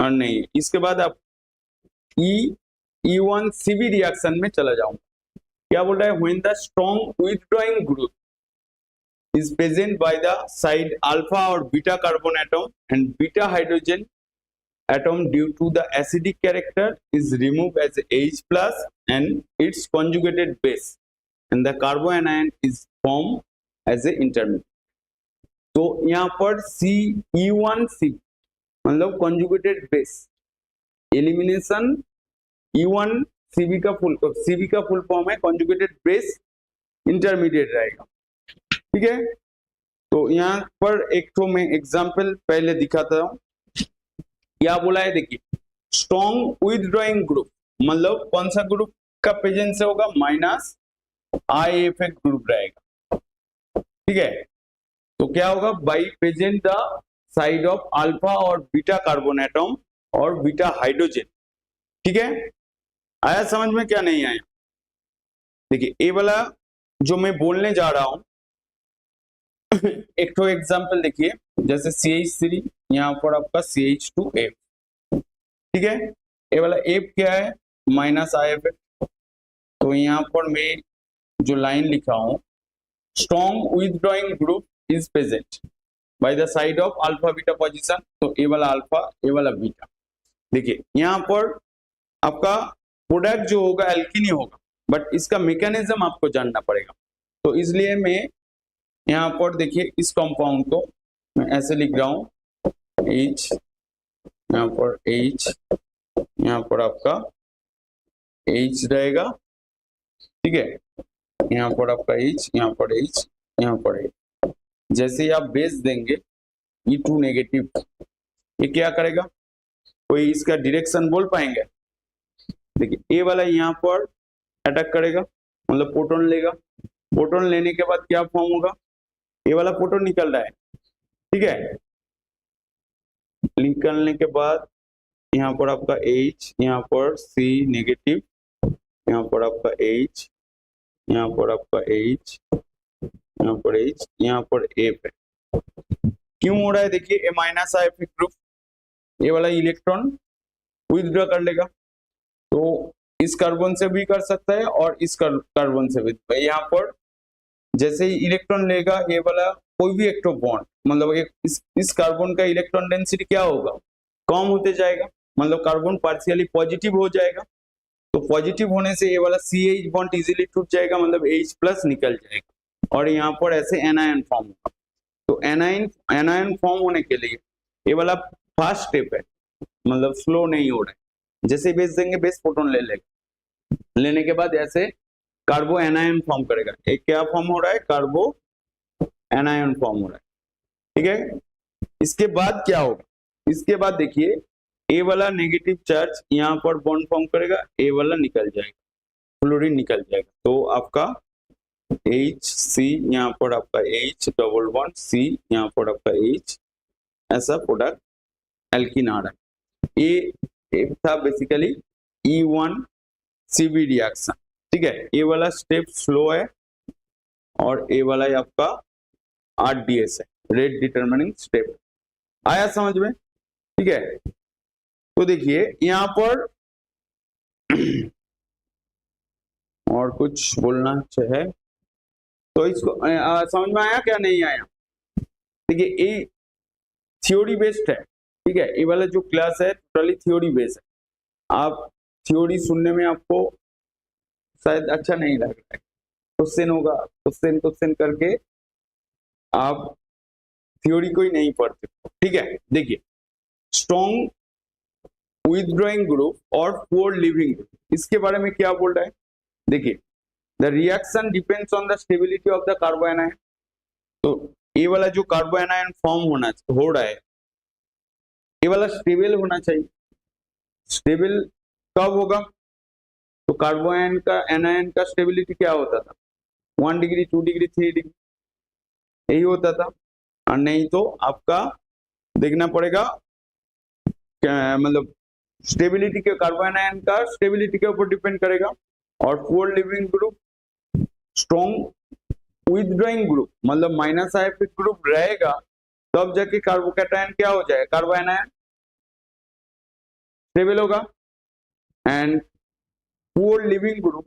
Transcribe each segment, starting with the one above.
और नहीं, इसके बाद आप E1CB रिएक्शन में चला जाऊंगा। क्या बोल रहा है, when the strong withdrawing group is present by the side alpha or beta carbon atom and beta hydrogen atom due to the acidic character is removed as H plus and its conjugated base and the carbanion is formed as a intermediate। तो यहाँ पर E1C मतलब conjugated base elimination E1CB का full form है conjugated base intermediate रहेगा। ठीक है, तो यहाँ पर एक तो मैं एग्जाम्पल पहले दिखाता हूँ। क्या बोला है, देखिए स्ट्रॉन्ग विथड्रॉइंग ग्रुप मतलब कौन सा ग्रुप का प्रेजेंस से होगा, माइनस IFX ग्रुप रहेगा। ठीक है, तो क्या होगा, by present the side of alpha और बीटा कार्बन एटम और बीटा हाइड्रोजन। ठीक है, आया समझ में, क्या नहीं आया? देखिए ये वाला जो मैं बोलने जा रहा हूं एक तो एग्जांपल देखिए, जैसे CH3 यहाँ पर आपका CH2F। ठीक है, ये वाला F क्या है, माइनस IFX। तो यहाँ पर मैं जो लाइन लिखा हूं, strong withdrawing group is present by the side of alpha beta position. तो ये वाला अल्फा, ये वाला बीटा। देखिए यहाँ पर आपका प्रोडक्ट जो होगा एल्कीन ही होगा, बट इसका मैकेनिज्म आपको जानना पड़ेगा। तो इसलिए मैं यहाँ पर देखिए इस कंपाउंड को मैं ऐसे लिख रहा हूँ, H, यहाँ पर H, यहाँ पर आपका H रहेगा। ठीक है, यहाँ पर आपका H, यहाँ पर H, यहाँ पर H। जैसे ही आप बेस देंगे E2 नेगेटिव, ये क्या करेगा, कोई इसका डायरेक्शन बोल पाएंगे? देखिए ए वाला यहाँ पर अटैक करेगा, मतलब प्रोटॉन लेगा। प्रोटॉन लेने के बाद क्या फॉर्म होगा, ये वाला प्रोटॉन निकल रहा है। ठीक है, निकलने के बाद यहाँ पर आपका H, यहाँ पर C नेगेटिव, यहाँ पर आपका H, यहाँ पर आपका H, यहाँ पर H, यहाँ पर F है। क्यों हो रहा है, देखिए ए माइनस IFX ग्रुप, ये वाला इलेक्ट्रॉन विथड्रॉ कर लेगा। तो इस कार्बन से भी कर सकता है और इस कार्बन से भी। यहाँ पर जैसे ही इलेक्ट्रॉन लेगा, ये वाला कोई भी एक तो बॉन्ड मतलब एक इस कार्बन का इलेक्ट्रॉन डेंसिटी क्या होगा, कम होते जाएगा, मतलब कार्बन पार्शियली पॉजिटिव हो जाएगा। तो पॉजिटिव होने से ये वाला CH बॉन्ड इजीली टूट जाएगा, मतलब H प्लस निकल जाएगा और यहाँ पर ऐसे एनायन फॉर्म होगा। तो एनायन फॉर्म होने के लिए ये वाला फर्स्ट स्टेप है, मतलब स्लो नहीं हो रहा है। जैसे बेस देंगे, बेस प्रोटॉन ले लेगा, लेने के बाद ऐसे कार्बो एनायन फॉर्म करेगा। एक क्या फॉर्म हो रहा है, कार्बो एनायन फॉर्म हो रहा है। ठीक है, इसके बाद क्या होगा, इसके बाद देखिए ए वाला नेगेटिव चार्ज यहाँ पर बॉन्ड फॉर्म करेगा, ए वाला निकल जाएगा, फ्लोरीन निकल जाएगा। तो आपका HC, यहाँ पर आपका H डबल बॉन्ड C, यहाँ पर आपका H, ऐसा प्रोडक्ट एल्कीन आ रहा है। ये था बेसिकली E1CB रिएक्शन। ठीक है, ये वाला स्टेप स्लो है और ये वाला आपका RDS है, रेट डिटरमिनिंग स्टेप। आया समझ में? ठीक है, तो देखिए यहाँ पर और कुछ बोलना चाहे तो इसको समझ में आया, क्या नहीं आया? देखिए ये थ्योरी बेस्ड है। ठीक है, ये वाला जो क्लास है टोटली थ्योरी बेस्ड है। आप थ्योरी सुनने में आपको शायद अच्छा नहीं लग रहा है, क्वेश्चन होगा, क्वेश्चन करके आप थ्योरी को ही नहीं पढ़ते। ठीक है, देखिए स्ट्रॉन्ग विथड्रॉइंग ग्रुप और फोर लिविंग ग्रुप, इसके बारे में क्या बोल रहा है? देखिए the reaction depends on the stability of the carbanion. तो ये वाला जो कार्बोनाइन फॉर्म हो रहा है, ये वाला स्टेबल होना चाहिए। स्टेबल कब होगा? तो कार्बोनाइन का एनायन का स्टेबिलिटी क्या होता था, 1 डिग्री 2 डिग्री 3 डिग्री, यही होता था। और नहीं तो आपका देखना पड़ेगा मतलब स्टेबिलिटी के, कार्बोनाइन का स्टेबिलिटी के ऊपर डिपेंड करेगा। और poor leaving group strong withdrawing group मतलब माइनस IFX ग्रुप रहेगा, तब जाके कार्बोकैटायन क्या हो जाए, कार्बोनाइन स्टेबल होगा। एंड पुअर लिविंग ग्रुप,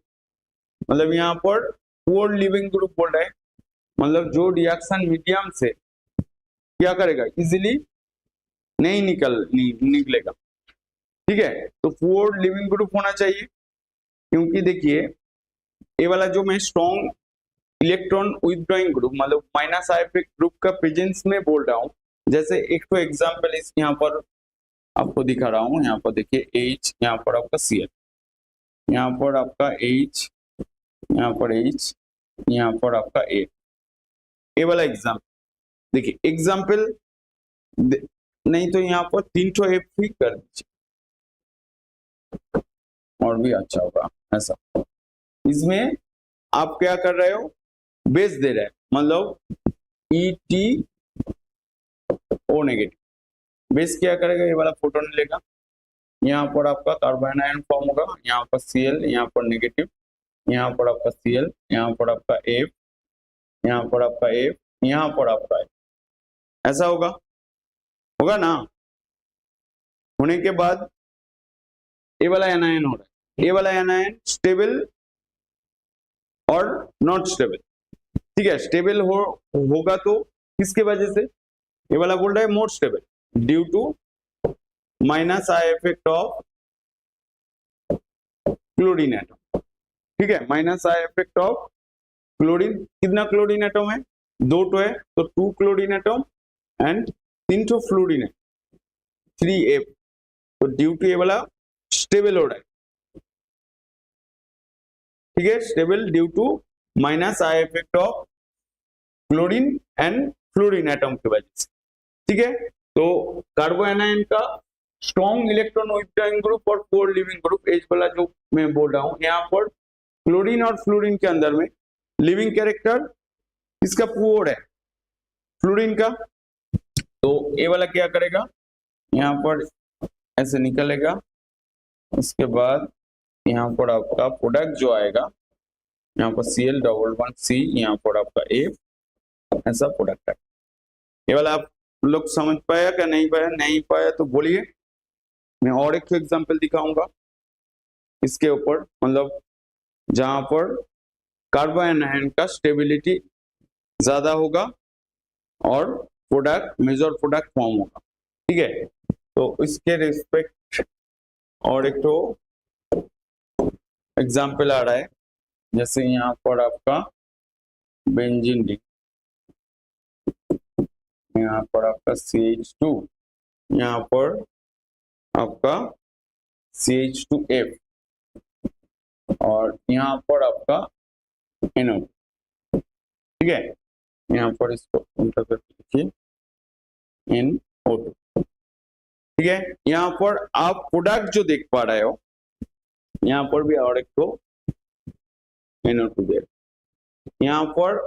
मतलब यहाँ पर पुअर लिविंग ग्रुप बोल रहे हैं, मतलब जो रिएक्शन मीडियम से क्या करेगा, इजिली नहीं निकलेगा। ठीक है, तो पुअर लिविंग ग्रुप होना चाहिए, क्योंकि देखिए ये वाला जो मैं स्ट्रॉन्ग इलेक्ट्रॉन विथड्रॉइंग ग्रुप मतलब माइनस आईएफए ग्रुप का प्रेजेंस में बोल रहा हूँ। जैसे एक तो एग्जांपल इस यहाँ पर आपको दिखा रहा हूँ, यहाँ पर देखिए H, यहाँ पर आपका Cl, यहाँ पर आपका H, यहाँ पर H, यहाँ पर आपका A, ये वाला एग्जाम्पल देखिए, एग्जाम्पल नहीं तो यहाँ पर 3 F ही कर दीजिए और भी अच्छा होगा। ऐसा इसमें आप क्या कर रहे हो, बेस दे रहे हैं, मतलब EtO नेगेटिव, बेस क्या करेगा, ये वाला फोटोन लेगा, यहाँ पर आपका कार्बन आयन फॉर्म होगा, यहाँ पर Cl, यहाँ पर नेगेटिव, यहाँ पर आपका Cl, यहाँ पर आपका F, यहाँ पर आपका F, यहाँ पर आपका F, ऐसा होगा ना। होने के बाद ये वाला एनायन हो रहा है, ये वाला एनायन स्टेबल और नॉट स्टेबल। ठीक है, स्टेबल होगा तो किसके वजह से, ये वाला बोल रहा है more stable due to minus I effect of chlorine atom. ठीक है, minus I effect of chlorine, कितना क्लोरीन एटम है, 2 है, तो 2 क्लोरीन एटम एंड 3 फ्लोरीन है, 3F, तो ड्यू टू ये वाला स्टेबल हो रहा है। ठीक है, stable due to minus I effect of chlorine and fluorine atom की वजह से। ठीक है, तो कार्बोएनायन का स्ट्रॉन्ग इलेक्ट्रॉन विथड्रॉइंग ग्रुप और पुअर लिविंग ग्रुप, एज वाला जो मैं बोल रहा हूं, यहाँ पर क्लोरीन और फ्लोरीन के अंदर में लिविंग कैरेक्टर इसका पुअर है, फ्लोरीन का, तो ये वाला क्या करेगा, यहाँ पर ऐसे निकलेगा, उसके बाद यहाँ पर आपका प्रोडक्ट जो आएगा, यहाँ पर Cl11C, यहाँ पर आपका F, ऐसा प्रोडक्ट है। ये वाला आप लोग समझ पाया क्या, नहीं पाया तो बोलिए, मैं और एक एग्जांपल दिखाऊंगा इसके ऊपर, मतलब जहां पर कार्बोएनायन का स्टेबिलिटी ज्यादा होगा और प्रोडक्ट मेजर प्रोडक्ट फॉर्म होगा। ठीक है, तो इसके रिस्पेक्ट और एक तो एग्जांपल आ रहा है, जैसे यहाँ पर आपका बेंजीन रिंग, यहाँ पर आपका CH2, यहाँ पर आपका CH2F और यहाँ पर आपका NO। ठीक है, यहाँ पर इसको उल्टा करके लिखिए NO2। ठीक है, यहाँ पर आप प्रोडक्ट जो देख पा रहे हो, यहाँ पर भी और एक तो NO2 दे, यहाँ पर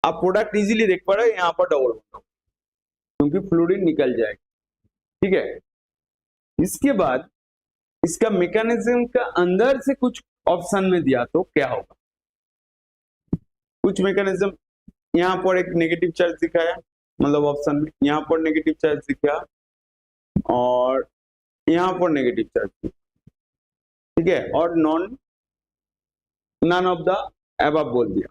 आप प्रोडक्ट इजीली देख पा रहे हो, यहाँ पर डबल बॉन्ड क्योंकि फ्लोरीन निकल जाएगा। ठीक है, इसके बाद इसका मैकेनिज्म का अंदर से कुछ ऑप्शन में दिया तो क्या होगा, कुछ मैकेनिज्म, यहाँ पर एक नेगेटिव चार्ज दिखाया, मतलब ऑप्शन में यहाँ पर नेगेटिव चार्ज दिखा और यहाँ पर नेगेटिव चार्ज, ठीक है, और नन ऑफ द अबव बोल दिया,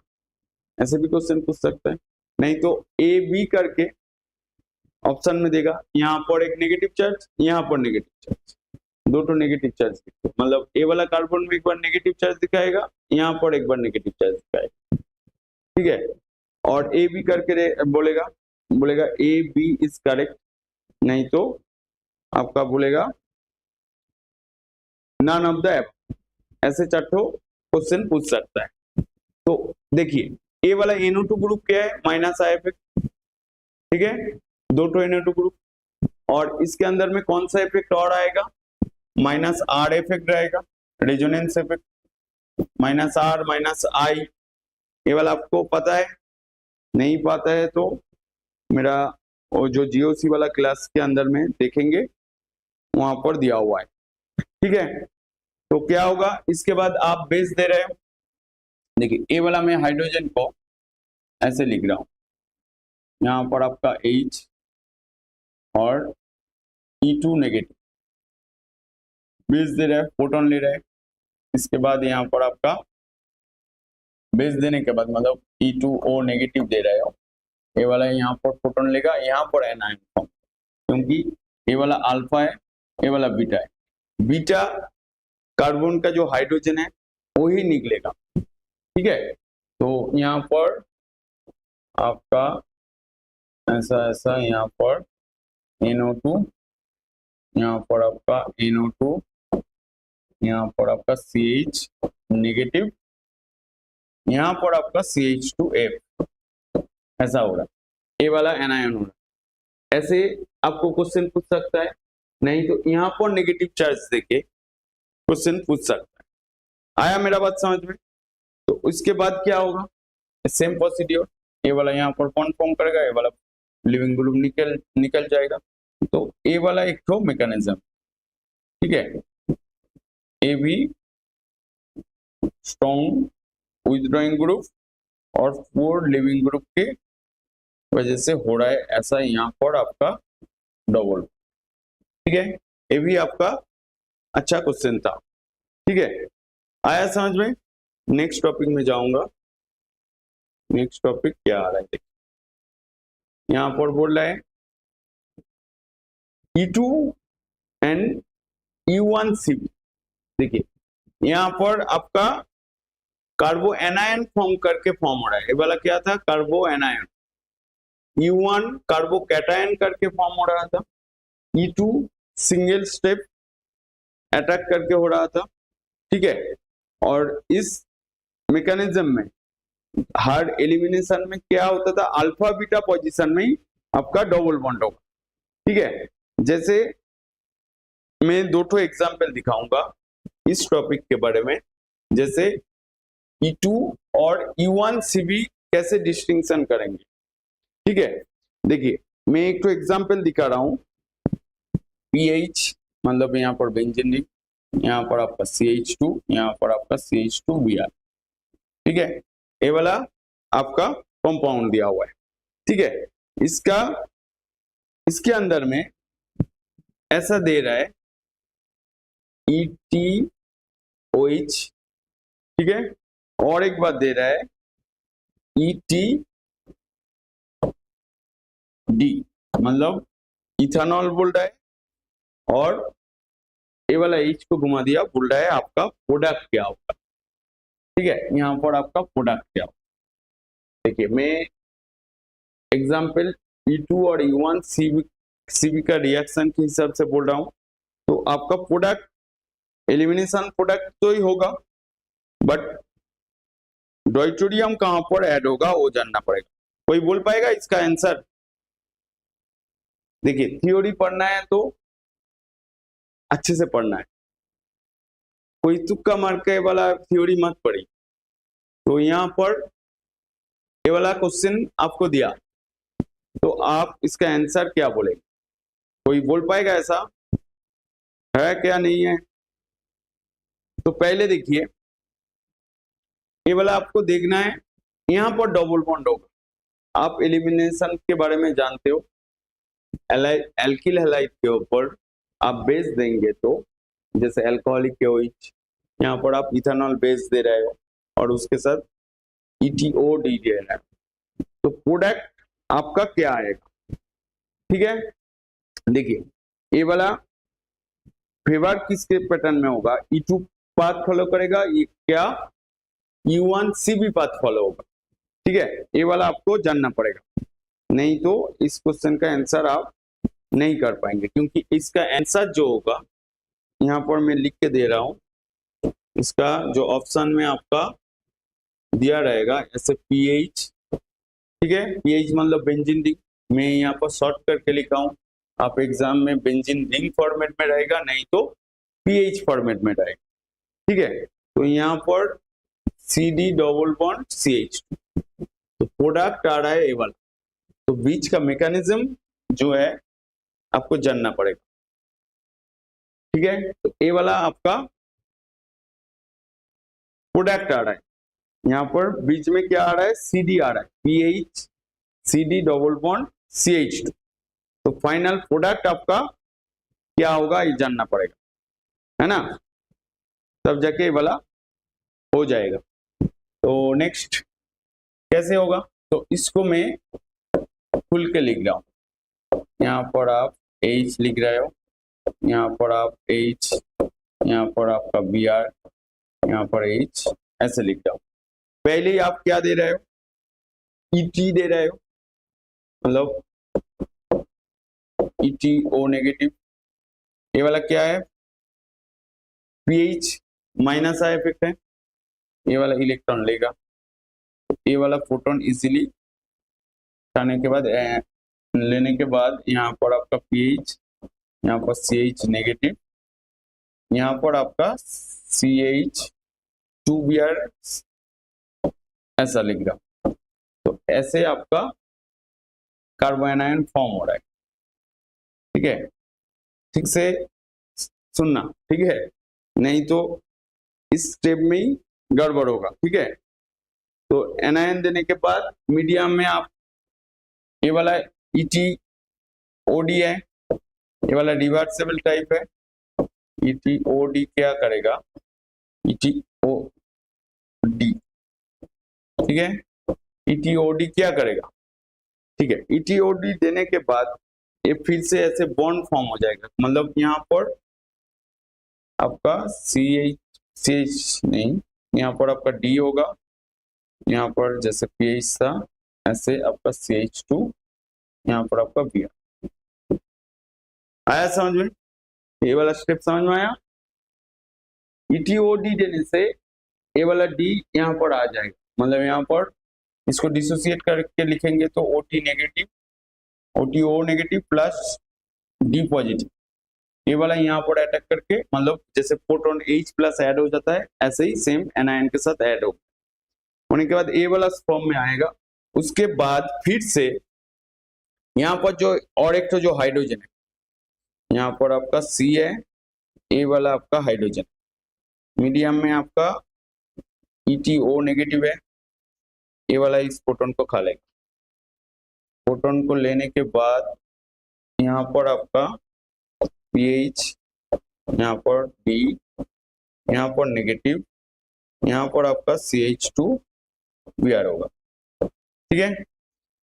ऐसे भी क्वेश्चन पूछ सकता है। नहीं तो AB करके ऑप्शन में देगा, यहाँ पर एक नेगेटिव चार्ज, यहाँ पर नेगेटिव चार्ज, 2 नेगेटिव चार्ज दिखे, मतलब ए वाला कार्बन में एक बार नेगेटिव चार्ज दिखाएगा, यहाँ पर एक बार नेगेटिव चार्ज दिखाएगा। ठीक है, और AB करके बोलेगा AB इज करेक्ट, नहीं तो आपका बोलेगा नन ऑफ द एबव, ऐसे 4 क्वेश्चन पूछ सकता है। तो देखिए ए वाला NO2 ग्रुप क्या है, माइनस आई इफेक्ट। ठीक है, 2 NO2 ग्रुप, और इसके अंदर में कौन सा इफेक्ट और आएगा, माइनस R इफेक्ट रहेगा, resonance effect, minus R minus I, ये वाला आपको पता है, नहीं पता है तो मेरा वो जो GOC वाला क्लास के अंदर में देखेंगे, वहां पर दिया हुआ है। ठीक है, तो क्या होगा, इसके बाद आप बेस दे रहे हो, देखिए ए वाला मैं हाइड्रोजन को ऐसे लिख रहा हूं, यहाँ पर आपका H और E2 नेगेटिव, बेस दे रहा है, फोटोन ले रहा है। इसके बाद यहाँ पर आपका बेस देने के बाद मतलब E2O नेगेटिव दे रहा है, ये वाला यहाँ पर फोटोन लेगा, यहाँ पर एनायन फॉर्म, क्योंकि ये वाला अल्फा है, ये वाला बीटा है। बीटा कार्बन का जो हाइड्रोजन है वो ही निकलेगा, ठीक है। तो यहाँ पर आपका ऐसा ऐसा यहाँ पर NO2, यहाँ पर आपका NO2, यहाँ पर आपका CH नेगेटिव, यहाँ पर आपका CH2F, ऐसा हो रहा है, ये वाला एनायन हो रहा है। ऐसे आपको क्वेश्चन पूछ सकता है, नहीं तो यहाँ पर नेगेटिव चार्ज देके क्वेश्चन पूछ सकता है। आया मेरा बात समझ में? तो उसके बाद क्या होगा, सेम प्रोसीड्योर, ये वाला यहाँ पर बॉन्ड फॉर्म करेगा, ये वाला लिविंग ग्रुप निकल जाएगा। तो ये वाला एक तो मैकेनिज्म, ठीक है। ये भी स्ट्रॉन्ग विथड्रॉइंग ग्रुप और 4 लिविंग ग्रुप के वजह से हो रहा है ऐसा, यहाँ पर आपका डबल, ठीक है। ये भी आपका अच्छा क्वेश्चन था, ठीक है। आया समझ में? नेक्स्ट टॉपिक में जाऊंगा। नेक्स्ट टॉपिक क्या आ रहा है, यहाँ पर बोल रहा है E2 एंड E1CB। देखिए यहाँ पर आपका कार्बो एनायन फॉर्म करके फॉर्म हो रहा है, ये वाला क्या था, कार्बो एनायन। E1 कार्बो कैटायन करके फॉर्म हो रहा था, E2 सिंगल स्टेप अटैक करके हो रहा था, ठीक है। और इस मैकेनिज्म में हर एलिमिनेशन में क्या होता था, अल्फा बीटा पोजीशन में ही आपका डबल बॉन्ड होगा, ठीक है। जैसे मैं 2 एग्जांपल दिखाऊंगा इस टॉपिक के बारे में, जैसे E2 और E1CB कैसे डिस्टिंक्शन करेंगे, ठीक है। देखिए मैं एक तो एग्जांपल दिखा रहा हूं, pH मतलब यहाँ पर बेंजीन रिंग, यहाँ पर आपका CH2, यहाँ पर आपका CH2Br, ठीक है। ये वाला आपका कंपाउंड दिया हुआ है, ठीक है। इसके अंदर में ऐसा दे रहा है ETOH, ठीक है। और एक बात दे रहा है ETD, मतलब इथेनॉल बोल रहा है, और ये वाला H को घुमा दिया, बोल रहा है आपका प्रोडक्ट क्या होगा, ठीक है। यहाँ पर आपका प्रोडक्ट क्या होगा, देखिए मैं एग्जाम्पल E2 और E1CB का रिएक्शन के हिसाब से बोल रहा हूँ। तो आपका प्रोडक्ट एलिमिनेशन प्रोडक्ट तो ही होगा, बट ड्यूटेरियम कहां पर ऐड होगा वो जानना पड़ेगा। कोई बोल पाएगा इसका आंसर? देखिए थ्योरी पढ़ना है तो अच्छे से पढ़ना है, कोई तुक्का मार के वाला थ्योरी मत पढ़ी। तो यहाँ पर ये वाला क्वेश्चन आपको दिया, तो आप इसका आंसर क्या बोलेंगे? कोई बोल पाएगा ऐसा है क्या, नहीं है? तो पहले देखिए ये वाला आपको देखना है, यहाँ पर डबल बॉन्ड होगा। आप एलिमिनेशन के बारे में जानते हो, एल्किल हैलाइड के ऊपर आप बेस देंगे तो जैसे अल्कोहलिक KOH, यहाँ पर आप इथेनॉल बेस दे रहे हो और उसके साथ ETOD दे रहे हो, तो प्रोडक्ट आपका क्या आएगा, ठीक है। देखिए ये वाला फेवर किसके पैटर्न में होगा, E2 पाथ फॉलो करेगा, ये क्या E1CB पाथ फॉलो होगा, ठीक है। ये वाला आपको जानना पड़ेगा, नहीं तो इस क्वेश्चन का आंसर आप नहीं कर पाएंगे, क्योंकि इसका आंसर जो होगा यहाँ पर मैं लिख के दे रहा हूं, इसका जो ऑप्शन में आपका दिया रहेगा ऐसे pH, ठीक है। pH मतलब बेंजीन रिंग, मैं यहाँ पर शॉर्ट करके लिखा हूं, आप एग्जाम में बेंजीन रिंग फॉर्मेट में रहेगा, नहीं तो pH फॉर्मेट में रहेगा, ठीक है। तो यहाँ पर CD डबल बॉन्ड CH, तो प्रोडक्ट आ रहा है ये वाला, तो बीच का मैकेनिज्म जो है आपको जानना पड़ेगा, ठीक है। तो ये वाला आपका प्रोडक्ट आ रहा है, यहाँ पर बीच में क्या आ रहा है, CD आ रहा है, pH CD double bond CH2, 2 तो फाइनल प्रोडक्ट आपका क्या होगा ये जानना पड़ेगा। है ना, तब जाके ये वाला हो जाएगा। तो नेक्स्ट कैसे होगा, तो इसको मैं खुल के लिख रहा हूँ। यहाँ पर आप H लिख रहे हो, यहाँ पर आप H, यहाँ पर आपका Br, यहाँ पर H, ऐसे लिख रहा हूँ। पहले ही आप क्या दे रहे हो, ET दे रहे हो, मतलब ETO नेगेटिव। ये वाला क्या है, pH माइनस का इफेक्ट है, ये वाला इलेक्ट्रॉन लेगा, ये वाला फोटोन इजीली खाने के बाद लेने के बाद यहाँ पर आपका pH, यहाँ पर CH नेगेटिव, यहाँ पर आपका CH2Br ऐसा लिख रहा। तो ऐसे आपका कार्बोनाइन फॉर्म हो रहा है। ठीक है, ठीक से सुनना, ठीक है, नहीं तो इस स्टेप में ही गड़बड़ होगा। ठीक है, तो एनायन देने के बाद मीडियम में आप ये वाला ETOD है, ये वाला रिवर्सिबल टाइप है। ETOD क्या करेगा, ETOD, ठीक है, ETOD क्या करेगा, ठीक है, ETOD देने के बाद ये फिर से ऐसे बॉन्ड फॉर्म हो जाएगा, मतलब यहाँ पर आपका CH नहीं, यहाँ पर आपका D होगा, यहाँ पर जैसे pH था ऐसे आपका CH2, यहाँ पर आपका Br। आया समझ में, ये वाला स्टेप समझ में आया। ETOD देने से ये वाला D यहाँ पर आ जाएगा, मतलब यहाँ पर इसको डिसोसिएट करके लिखेंगे तो OT negative, OTO negative plus D positive, ये वाला यहाँ पर अटैक करके, मतलब जैसे प्रोटॉन H प्लस ऐड हो जाता है ऐसे ही सेम एनायन के साथ ऐड होने के बाद ये वाला फॉर्म में आएगा। उसके बाद फिर से यहाँ पर जो और एक तो जो हाइड्रोजन है, यहाँ पर आपका C है, ये वाला आपका हाइड्रोजन, मीडियम में आपका ETO नेगेटिव है, ये वाला इस प्रोटॉन को खा लेगा। प्रोटॉन को लेने के बाद यहाँ पर आपका pH, यहाँ पर D, यहाँ पर नेगेटिव, यहाँ पर आपका CH2Br होगा। ठीक है,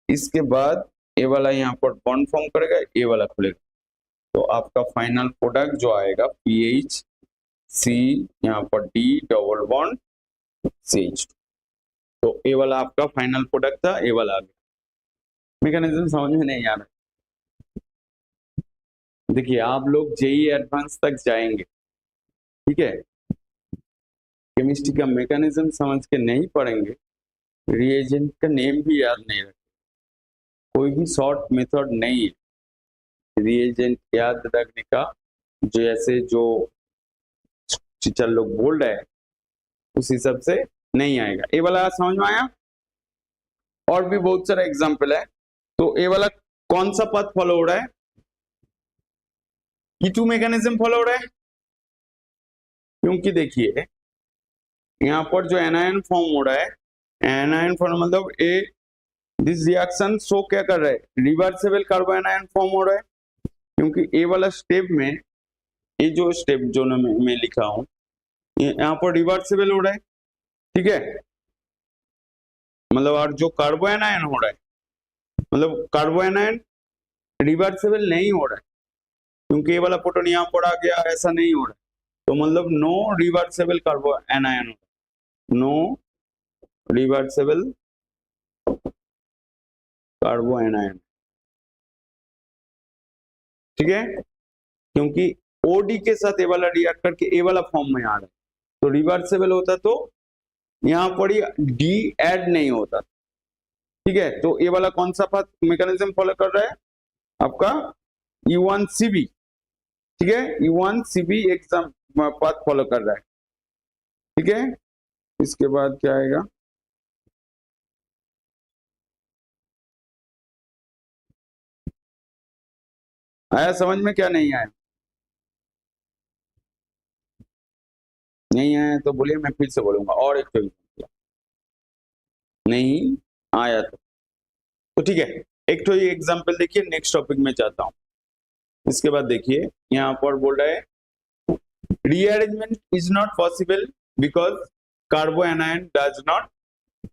इसके बाद ये वाला यहाँ पर बॉन्ड फॉर्म करेगा, ये वाला खुलेगा, तो आपका फाइनल प्रोडक्ट जो आएगा pH C, यहाँ पर D डबल बॉन्ड CH2, तो ये वाला आपका फाइनल प्रोडक्ट था, ये वाला आ गया। मैकेनिज्म समझ में नहीं आ रहा, देखिए आप लोग JEE एडवांस तक जाएंगे, ठीक है, केमिस्ट्री का मैकेनिज्म समझ के नहीं पढ़ेंगे, रिएजेंट का नेम भी याद नहीं रखेंगे, कोई भी शॉर्ट मेथड नहीं है रिएजेंट याद रखने का, जैसे जो टीचर लोग बोल रहे हैं उस हिसाब से नहीं आएगा। ये वाला समझ में आया, और भी बहुत सारा एग्जाम्पल है। तो ये वाला कौन सा पथ फॉलो हो रहा है, E2 मैकेनिज्म फॉलो हो रहा है, क्योंकि देखिए यहाँ पर जो एनायन फॉर्म हो रहा है, एनायन फॉर्म मतलब ए दिस रिएक्शन शो क्या कर रहा है, रिवर्सिबल कार्बोनाइन फॉर्म हो रहा है, क्योंकि ए वाला स्टेप में, ये जो स्टेप जो मैं लिखा हूं यहाँ पर रिवर्सिबल हो रहा है। ठीक है, मतलब और जो कार्बोनाइन हो रहा है, मतलब कार्बोनाइन रिवर्सिबल नहीं हो रहा है, क्योंकि ये वाला प्रोटॉन यहाँ पर आ गया, ऐसा नहीं हो रहा है, तो मतलब नो रिवर्सिबल कार्बोनाइन हो, नो रिवर्सिबल कार्बोनाइन। ठीक है, क्योंकि OD के साथ ये वाला रिएक्ट करके ये वाला फॉर्म में आ रहा है, तो रिवर्सिबल होता तो यहाँ पर ही D ऐड नहीं होता। ठीक है, तो ये वाला कौन सा पाथ मैकेनिज्म फॉलो कर रहा है, आपका E1CB। ठीक है, E1CB एग्जाम पाथ फॉलो कर रहा है। ठीक है, इसके बाद क्या आएगा, आया समझ में, क्या नहीं आया, नहीं आया तो बोलिए, मैं फिर से बोलूंगा, और एक तो नहीं आया तो ठीक है, एक तो ये एग्जाम्पल देखिए, नेक्स्ट टॉपिक में जाता हूं। इसके बाद देखिए यहाँ पर बोल रहा है rearrangement is not possible because कार्बोएनायन does not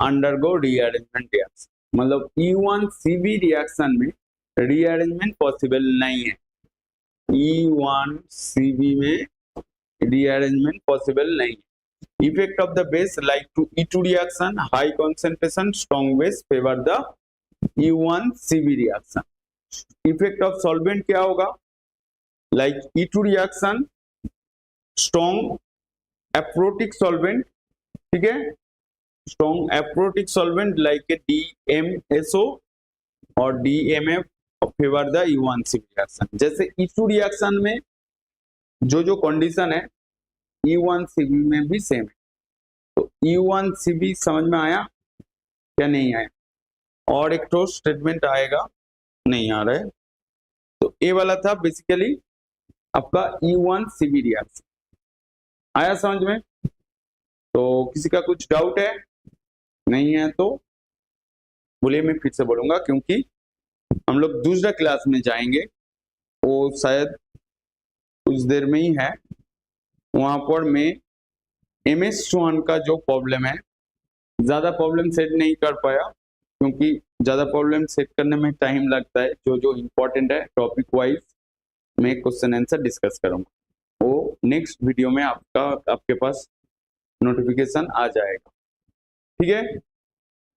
undergo rearrangement reaction. मतलब E1CB रिएक्शन में rearrangement possible नहीं है. E1CB में rearrangement possible नहीं है. Effect of the base like to E2 reaction, high concentration, strong base favor the E1CB reaction. Effect of solvent क्या होगा? Like E2 reaction, strong aprotic solvent, ठीक है, strong aprotic solvent like a DMSO और DMF favor the E1CB reaction. जैसे E2 reaction में जो condition है E1CB में भी सेम है. तो E1CB समझ में आया क्या नहीं आया? और एक तो स्टेटमेंट आएगा, नहीं आ रहा है. तो ये वाला था बेसिकली आपका E1CB रिएक्शन. आया समझ में? तो किसी का कुछ डाउट है? नहीं है तो बोलिए, मैं फिर से बोलूंगा क्योंकि हम लोग दूसरा क्लास में जाएंगे, वो शायद कुछ देर में ही है. वहां पर मैं MS1 का जो प्रॉब्लम है, ज्यादा प्रॉब्लम सेट नहीं कर पाया क्योंकि ज्यादा प्रॉब्लम सेट करने में टाइम लगता है. जो इम्पोर्टेंट है टॉपिक वाइज मैं क्वेश्चन आंसर डिस्कस करूंगा, वो नेक्स्ट वीडियो में आपके पास नोटिफिकेशन आ जाएगा. ठीक है,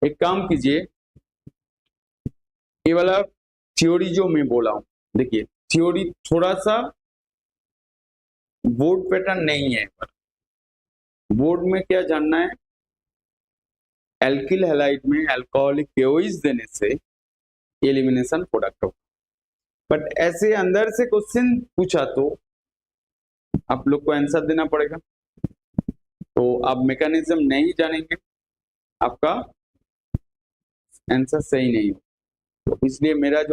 एक काम कीजिए, ये वाला थ्योरी जो मैं बोला हूं, देखिए थ्योरी थोड़ा सा बोर्ड पैटर्न नहीं है. बोर्ड में क्या जानना है, एल्किल हैलाइड में अल्कोहलिक केओइस देने से एलिमिनेशन प्रोडक्ट होगा. बट ऐसे अंदर से क्वेश्चन पूछा तो आप लोग को आंसर देना पड़ेगा. तो आप मैकेनिज्म नहीं जानेंगे, आपका आंसर सही नहीं हो. तो इसलिए मेरा जो